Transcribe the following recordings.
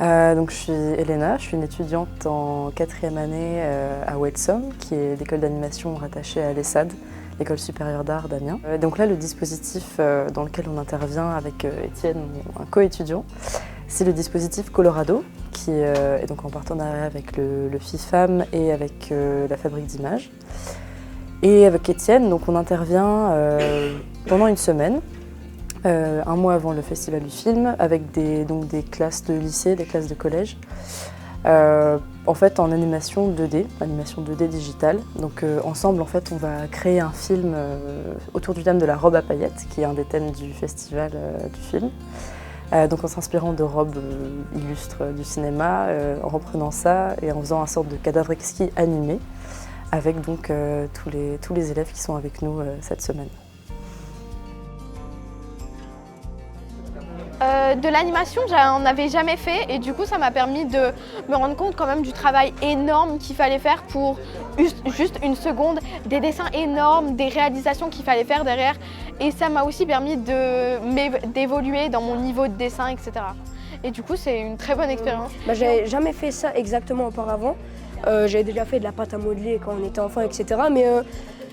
Donc je suis Elena, je suis une étudiante en 4e année à Wetsum, qui est l'école d'animation rattachée à l'ESSAD, l'école supérieure d'art d'Amiens. Donc là, le dispositif dans lequel on intervient avec Étienne, un co-étudiant, c'est le dispositif Colorado, qui est donc en partenariat avec le FIFAM et avec la Fabrique d'images. Et avec Étienne, donc on intervient pendant une semaine. Un mois avant le festival du film, avec des classes de lycée, des classes de collège, en fait en animation 2D digitale. Donc ensemble, en fait, on va créer un film autour du thème de la robe à paillettes, qui est un des thèmes du festival du film. Donc en s'inspirant de robes illustres du cinéma, en reprenant ça et en faisant un sorte de cadavre exquis animé, avec donc tous les élèves qui sont avec nous cette semaine. De l'animation, j'en avais jamais fait et du coup ça m'a permis de me rendre compte quand même du travail énorme qu'il fallait faire pour juste une seconde, des dessins énormes, des réalisations qu'il fallait faire derrière, et ça m'a aussi permis d'évoluer dans mon niveau de dessin, etc. Et du coup c'est une très bonne expérience. J'avais jamais fait ça exactement auparavant. J'avais déjà fait de la pâte à modeler quand on était enfant, etc. Mais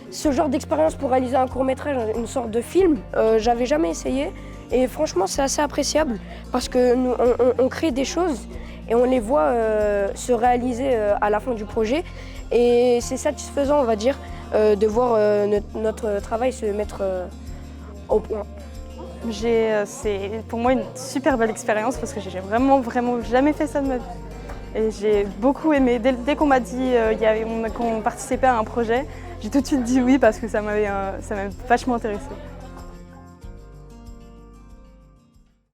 ce genre d'expérience pour réaliser un court-métrage, une sorte de film, j'avais jamais essayé. Et franchement, c'est assez appréciable parce que nous, on crée des choses et on les voit se réaliser à la fin du projet. Et c'est satisfaisant, on va dire, de voir notre travail se mettre au point. C'est pour moi une super belle expérience parce que j'ai vraiment jamais fait ça de ma vie. Et j'ai beaucoup aimé. Dès qu'on m'a dit qu'on participait à un projet, j'ai tout de suite dit oui parce que ça m'avait vachement intéressée.